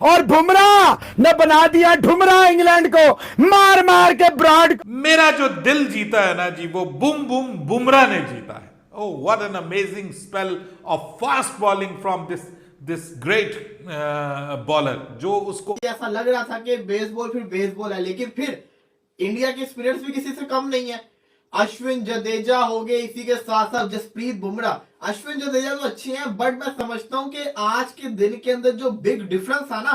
और बुमराह ने बना दिया ढुमरा इंग्लैंड को, मार मार के ब्रॉड। मेरा जो दिल जीता है ना जी, वो बुम बुम बुमराह ने जीता है। Oh what an amazing spell of fast bowling from this great bowler, जो उसको ऐसा लग रहा था कि बेसबॉल फिर बेसबॉल है, लेकिन फिर इंडिया के स्पिनर्स भी किसी से कम नहीं है। अश्विन जडेजा हो गए, इसी के साथ साथ जसप्रीत बुमराह। अश्विन जडेजा तो अच्छे हैं, बट मैं समझता हूं कि आज के दिन के अंदर जो बिग डिफरेंस था ना,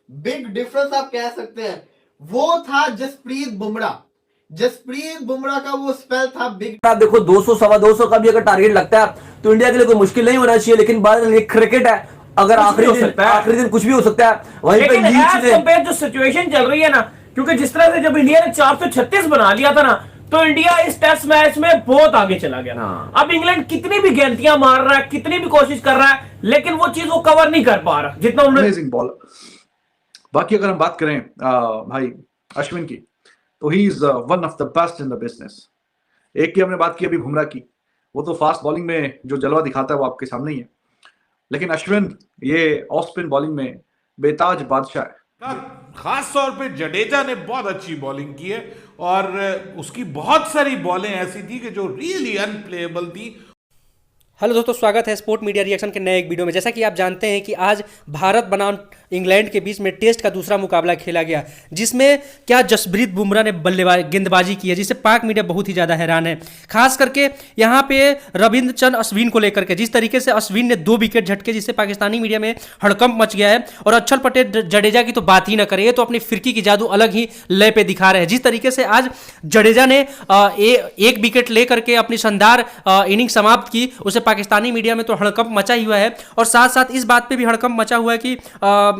बिग डिफरेंस आप कह सकते हैं, वो था जसप्रीत बुमराह। जसप्रीत बुमराह का वो स्पेल था बिग। आप देखो 200 सवा 200 का भी अगर टारगेट लगता है तो इंडिया के लिए कोई मुश्किल नहीं होना चाहिए, लेकिन बात क्रिकेट है, अगर आखिरी दिन कुछ भी हो सकता है। वहीं पे लीच ने जो सिचुएशन चल रही है ना, क्योंकि जिस तरह से जब इंडिया ने 436 बना लिया था ना, तो इंडिया इस टेस्ट मैच में बहुत आगे चला गया। अब इंग्लैंड कितनी भी गेंदियां मार रहा है, कितनी भी कोशिश कर रहा है, लेकिन वो चीज वो कवर नहीं कर पा रहा जितना उन्होंने। Amazing bowler. बाकी अगर हम बात करें भाई अश्विन की, तो he is one of the best in the business. एक की हमने बात की अभी बुमराह की, वो तो फास्ट बॉलिंग में जो जलवा दिखाता है वो आपके सामने ही है, लेकिन अश्विन ये ऑफ स्पिन बॉलिंग में बेताज बादशाह है। खास तौर पे जडेजा ने बहुत अच्छी बॉलिंग की है, और उसकी बहुत सारी बॉलें ऐसी थी कि जो रियली अनप्लेएबल थी। हेलो दोस्तों, स्वागत है स्पोर्ट मीडिया रिएक्शन के नए एक वीडियो में। जैसा कि आप जानते हैं कि आज भारत बनाम इंग्लैंड के बीच में टेस्ट का दूसरा मुकाबला खेला गया, जिसमें क्या जसप्रीत बुमराह ने गेंदबाजी की है, जिससे पाक मीडिया बहुत ही ज़्यादा हैरान है। खास करके यहाँ पे रविंद्रचंद अश्विन को लेकर के, जिस तरीके से अश्विन ने 2 विकेट झटके, जिससे पाकिस्तानी मीडिया में हड़कंप मच गया है। और अक्षर पटेल जडेजा की तो बात ही ना करें, तो अपनी फिरकी की जादू अलग ही लय पे दिखा रहे हैं। जिस तरीके से आज जडेजा ने एक विकेट लेकर के अपनी शानदार इनिंग समाप्त की, उसे पाकिस्तानी मीडिया में तो हड़कंप मचा ही हुआ है। और साथ साथ इस बात पे भी हड़कंप मचा हुआ है कि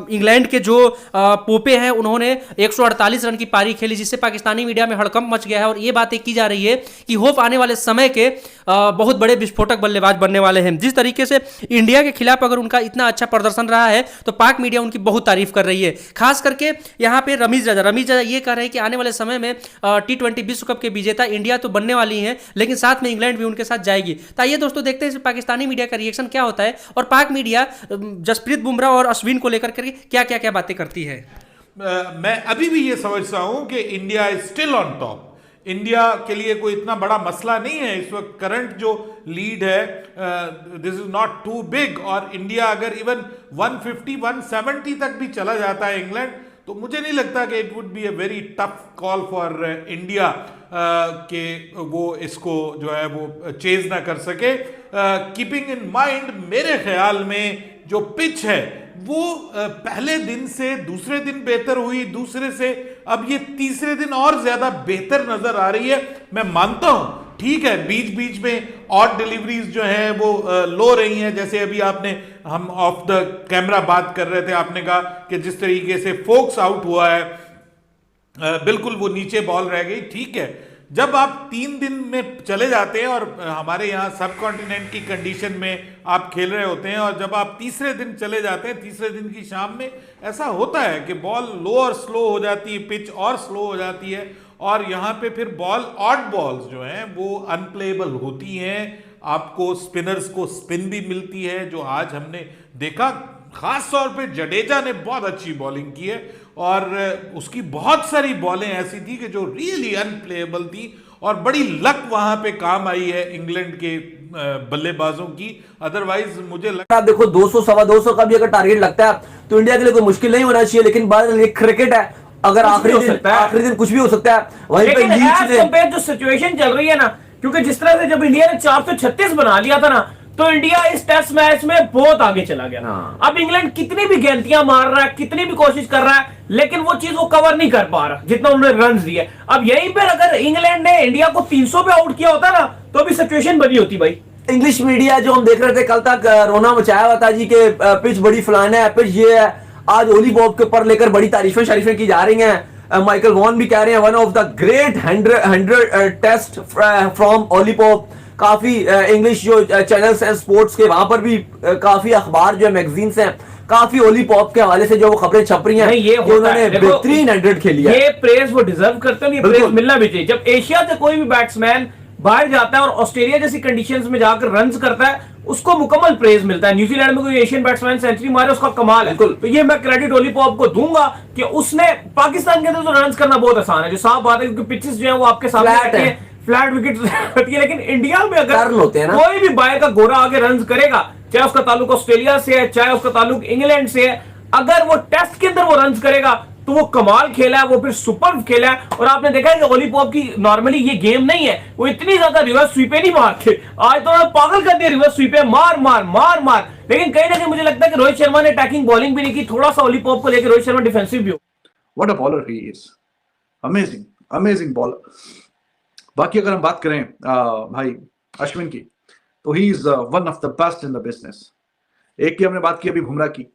इंग्लैंड के जो पोपे हैं, उन्होंने 148 रन की पारी खेली, जिससे पाकिस्तानी मीडिया में हड़कंप मच गया है। और ये बातें की जा रही है कि होप आने वाले समय के बहुत बड़े विस्फोटक बल्लेबाज बनने वाले हैं। जिस तरीके से इंडिया के खिलाफ अगर उनका इतना अच्छा प्रदर्शन रहा है, तो पाक मीडिया उनकी बहुत तारीफ कर रही है। खास करके यहाँ पे रमीज राजा ये कह रहे हैं कि आने वाले समय में T20 विश्व कप के विजेता इंडिया तो बनने वाली है, लेकिन साथ में इंग्लैंड भी उनके साथ जाएगी। तो आइए दोस्तों देखते हैं पाकिस्तानी मीडिया का रिएक्शन क्या होता है, और पाक मीडिया जसप्रीत बुमराह और अश्विन को लेकर के क्या बातें करती है। मैं अभी भी ये समझता हूं कि India is still on top. India के लिए कोई इतना बड़ा मसला नहीं है इस वक्त। करंट जो लीड है, this is not too big. और इंडिया अगर इवन 150 170 तक भी चला जाता है इंग्लैंड, तो मुझे नहीं लगता कि it would be a very tough call for India कि वो इसको जो है वो चेज ना कर सके। कीपिंग इन माइंड, मेरे ख्याल में जो पिच है वो पहले दिन से दूसरे दिन बेहतर हुई, दूसरे से अब ये तीसरे दिन और ज्यादा बेहतर नजर आ रही है। मैं मानता हूं, ठीक है, बीच बीच में ऑड डिलीवरीज जो है वो लो रही हैं। जैसे अभी आपने, हम ऑफ द कैमरा बात कर रहे थे, आपने कहा कि जिस तरीके से फोक्स आउट हुआ है, बिल्कुल वो नीचे बॉल रह गई। ठीक है, जब आप 3 दिन में चले जाते हैं, और हमारे यहाँ सब कॉन्टिनेंट की कंडीशन में आप खेल रहे होते हैं, और जब आप तीसरे दिन चले जाते हैं, तीसरे दिन की शाम में ऐसा होता है कि बॉल लो और स्लो हो जाती है, पिच और स्लो हो जाती है, और यहाँ पे फिर बॉल, ऑड बॉल्स जो हैं वो अनप्लेएबल होती हैं। आपको स्पिनर्स को स्पिन भी मिलती है, जो आज हमने देखा। खास तौर पे जडेजा ने बहुत अच्छी बॉलिंग की है, और उसकी बहुत सारी बॉलें ऐसी थी कि जो रियली अनप्लेएबल थी, और बड़ी लक वहां पे काम आई है इंग्लैंड के बल्लेबाजों की। अदरवाइज मुझे लगता है, आप देखो 200 सवा 200 का भी अगर टारगेट लगता है तो इंडिया के लिए कोई मुश्किल नहीं होना चाहिए, लेकिन बात क्रिकेट है, अगर आखिरी दिन कुछ भी हो सकता है। वहीं पे लीच ने जो सिचुएशन चल रही है ना, क्योंकि जिस तरह से जब इंडिया ने 436 बना लिया था ना, तो इंडिया इस टेस्ट मैच में बहुत आगे चला गया। अब इंग्लैंड कितनी भी गेंदियां मार रहा है, कितनी भी कोशिश कर रहा है, लेकिन वो चीज वो कवर नहीं कर पा रहा जितना उन्होंने रन दिए। अब यहीं पर अगर इंग्लैंड ने इंडिया को 300 पे आउट किया होता ना, तो भी सिचुएशन बनी होती भाई। इंग्लिश मीडिया जो हम देख रहे थे कल तक, रोना मचाया हुआ था जी के पिच बड़ी फलाना है, पिच ये है। आज ओली बॉब के ऊपर लेकर बड़ी तारीफें शरीफें की जा रही हैं। माइकल वॉन भी कह रहे हैं one of the great 100 test from Ollie Pope. काफी इंग्लिश जो चैनल्स हैं स्पोर्ट्स के, वहां पर भी काफी अखबार जो है, मैगजीन्स हैं, काफी ओली पॉप के हवाले से जो वो खबरें छप रही हैं, ये उन्होंने बेहतरीन 100 खेली है। ये प्रेज वो डिजर्व करते हैं, ये प्रेज मिलना भी चाहिए। जब एशिया से कोई भी बैट्समैन बाहर जाता है और ऑस्ट्रेलिया जैसी कंडीशंस में जाकर रन्स करता है, उसको मुकम्मल प्रेज मिलता है। न्यूजीलैंड में कोई एशियन बैट्समैन सेंचुरी मारे उसका कमाल है, तो ये मैं क्रेडिट ओली पॉप को दूंगा कि उसने पाकिस्तान के अंदर तो रन करना बहुत आसान है, जो साफ बात है, क्योंकि पिचेस जो है वो आपके सामने Flat है। फ्लैट विकेट होती है। लेकिन इंडिया में अगर टर्न होते हैं ना। कोई भी बाहर का गोरा आगे रन करेगा, चाहे उसका ताल्लुक ऑस्ट्रेलिया से है, चाहे उसका ताल्लुक इंग्लैंड से है, अगर वो टेस्ट के अंदर वो रन करेगा तो वो कमाल खेला है, वो फिर सुपर खेला है। और आपने देखा है कि ओली पॉप की नॉर्मली ये गेम नहीं है, वो इतनी ज्यादा रिवर्स स्वीपे नहीं मारते। आज तो पागल कर दिया रिवर्स स्वीपे, मार मार मार मार। लेकिन कहीं ना कहीं मुझे लगता है कि रोहित शर्मा ने अटैकिंग बॉलिंग भी नहीं की, थोड़ा सा ओली पॉप को लेकर रोहित शर्मा डिफेंसिव भी हो। What a bowler he is, amazing amazing bowler. बाकी अगर हम बात करें भाई अश्विन की, तो he is one of the best in the business. एक की हमने बात की अभी बुमराह की,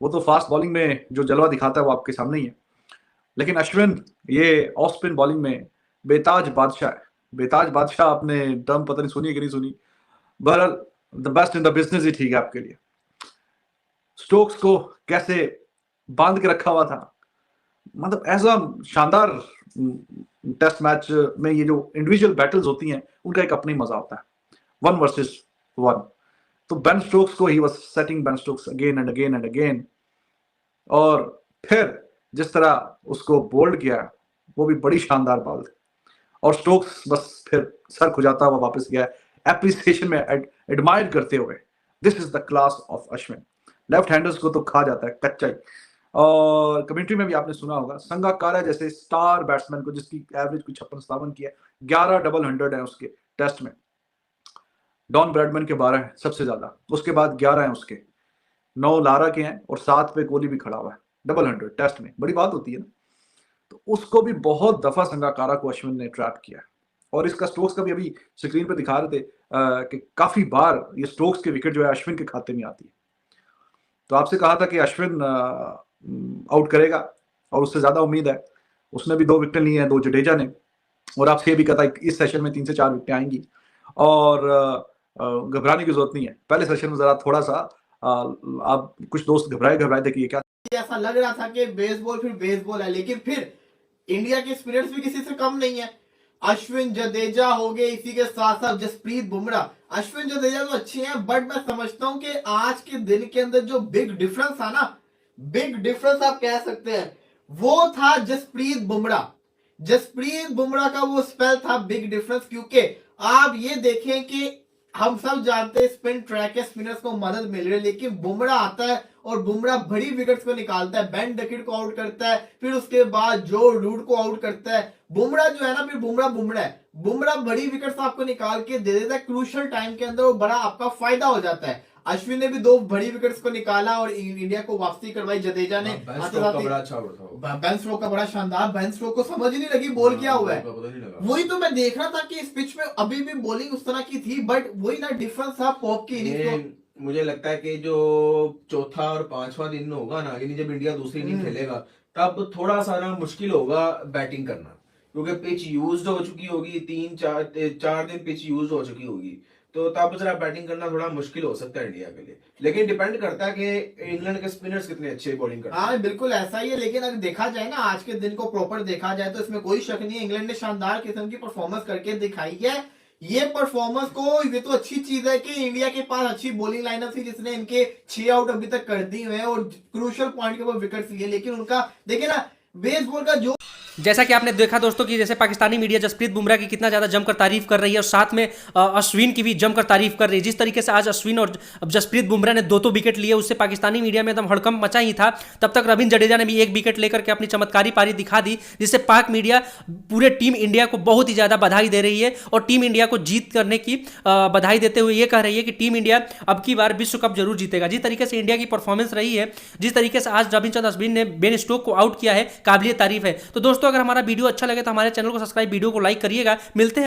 वो तो फास्ट बॉलिंग में जो जलवा दिखाता है वो आपके सामने ही है। लेकिन अश्विन ये ऑफ स्पिन बॉलिंग में बेताज बादशाह है। बेताज बादशाह आपने टर्म पता नहीं सुनी है कि नहीं सुनी, बहरहाल the best in the business ही ठीक है आपके लिए। स्टोक्स को कैसे बांध के रखा हुआ था, मतलब ऐसा शानदार टेस्ट मैच में ये जो इंडिविजुअल बैटल्स होती हैं उनका एक अपना ही मजा होता है, 1 वर्सेस 1। तो बेन स्टोक्स को he was setting Ben Stokes again and again and again, और फिर जिस तरह उसको बोल्ड किया वो भी बड़ी शानदार बॉल थी। और स्टोक्स बस फिर सर खुजाता हुआ वापस गया एप्रिसिएशन में, एडमायर करते हुए। This is the class of Ashwin. Left handers को तो खा जाता है कच्चा ही। और कमेंट्री में भी आपने सुना होगा संगाकारा जैसे स्टार बैट्समैन को, जिसकी एवरेज कुछ 56-57 की है, 11 डबल 100 है उसके टेस्ट में। डॉन ब्रैडमैन के 12 है सबसे ज्यादा, उसके बाद 11 हैं उसके, 9 लारा के हैं और 7 पे कोहली भी खड़ा हुआ है। डबल 100 टेस्ट में बड़ी बात होती है ना। तो उसको भी बहुत दफा संगाकारा को अश्विन ने ट्रैप किया। और इसका स्टोक्स का भी अभी स्क्रीन पे दिखा रहे थे कि काफी बार ये स्टोक्स की विकेट जो है अश्विन के खाते में आती है। तो आपसे कहा था कि अश्विन आउट करेगा और उससे ज्यादा उम्मीद है। उसने भी 2 विकेट ली हैं, 2 जडेजा ने। और आपसे ये भी कहा था इस सेशन में 3 से 4 विकेटें आएंगी और घबराने की जरूरत नहीं है। पहले सेशन में जरा थोड़ा सा आप कुछ दोस्त घबराए थे कि ये क्या, ऐसा लग रहा था कि बेसबॉल फिर बेसबॉल है, लेकिन फिर इंडिया के स्पिनर्स भी किसी से कम नहीं है। अश्विन जडेजा हो गए, इसी के साथ साथ जसप्रीत बुमराह। अश्विन जडेजा तो अच्छे हैं, बट मैं समझता हूं कि आज के दिन के अंदर जो बिग डिफरेंस था ना, बिग डिफरेंस आप कह सकते हैं, वो था जसप्रीत बुमराह। जसप्रीत बुमराह का वो स्पेल था बिग डिफरेंस, क्योंकि आप ये देखें कि हम सब जानते हैं स्पिन ट्रैक के स्पिनर्स को मदद मिल रही है, लेकिन बुमराह आता है और बुमराह बड़ी विकेट्स को निकालता है। बेन डकेट को आउट करता है, फिर उसके बाद जो रूट को आउट करता है। बुमराह जो है ना, फिर बुमराह है, बुमराह बड़ी विकेट्स आपको निकाल के दे देता है क्रूशियल टाइम के अंदर, वो बड़ा आपका फायदा हो जाता है। अश्विन ने भी 2 बड़ी विकेट्स को निकाला और इंडिया को वापसी करवाई। जडेजा ने बेन स्ट्रोक का बड़ा शानदार, बेन स्ट्रोक को समझ ही नहीं लगी बॉल क्या हुआ है। वही तो मैं देख रहा था कि इस पिच में अभी भी बॉलिंग उस तरह की थी, बट वही ना डिफरेंस था पॉप की इनिंग्स। मुझे लगता है कि जो चौथा और 5वां दिन होगा ना, यानी जब इंडिया दूसरी इनिंग खेलेगा, तब थोड़ा सा ना मुश्किल होगा बैटिंग करना, क्योंकि पिच यूज्ड हो चुकी होगी, 3-4 दिन पिच यूज्ड हो चुकी होगी, तो तब जरा बैटिंग करना थोड़ा मुश्किल हो सकता है इंडिया के लिए। लेकिन डिपेंड करता है कि इंग्लैंड के स्पिनर्स कितने अच्छे बॉलिंग करते हैं। हाँ बिल्कुल ऐसा ही है, लेकिन अगर देखा जाए ना, आज के दिन को प्रॉपर देखा जाए तो इसमें कोई शक नहीं है, इंग्लैंड ने शानदार किस्म की परफॉर्मेंस करके दिखाई है। ये परफॉर्मेंस को, ये तो अच्छी चीज है कि इंडिया के पास अच्छी बॉलिंग लाइनअप थी जिसने इनके 6 आउट अभी तक कर दिए हुए हैं और क्रूशियल पॉइंट के ऊपर विकेट लिए। लेकिन उनका देखिए ना, बेसबॉल का जो, जैसा कि आपने देखा दोस्तों कि जैसे पाकिस्तानी मीडिया जसप्रीत बुमराह की कितना ज़्यादा जमकर तारीफ कर रही है और साथ में अश्विन की भी जमकर तारीफ कर रही है। जिस तरीके से आज अश्विन और जसप्रीत बुमराह ने 2 विकेट लिए, उससे पाकिस्तानी मीडिया में एकदम हड़कंप मचा ही था। तब तक रविंद्र जडेजा ने भी 1 विकेट लेकर के अपनी चमत्कारी पारी दिखा दी, जिससे पाक मीडिया पूरे टीम इंडिया को बहुत ही ज़्यादा बधाई दे रही है और टीम इंडिया को जीत करने की बधाई देते हुए ये कह रही है कि टीम इंडिया अब की बार विश्व कप जरूर जीतेगा। जिस तरीके से इंडिया की परफॉर्मेंस रही है, जिस तरीके से आज रविचंद्रन अश्विन ने बेन स्टोक्स को आउट किया है, काबिल तारीफ है। तो दोस्तों अगर हमारा वीडियो अच्छा लगे तो हमारे चैनल को सब्सक्राइब, वीडियो को लाइक करिएगा। मिलते हैं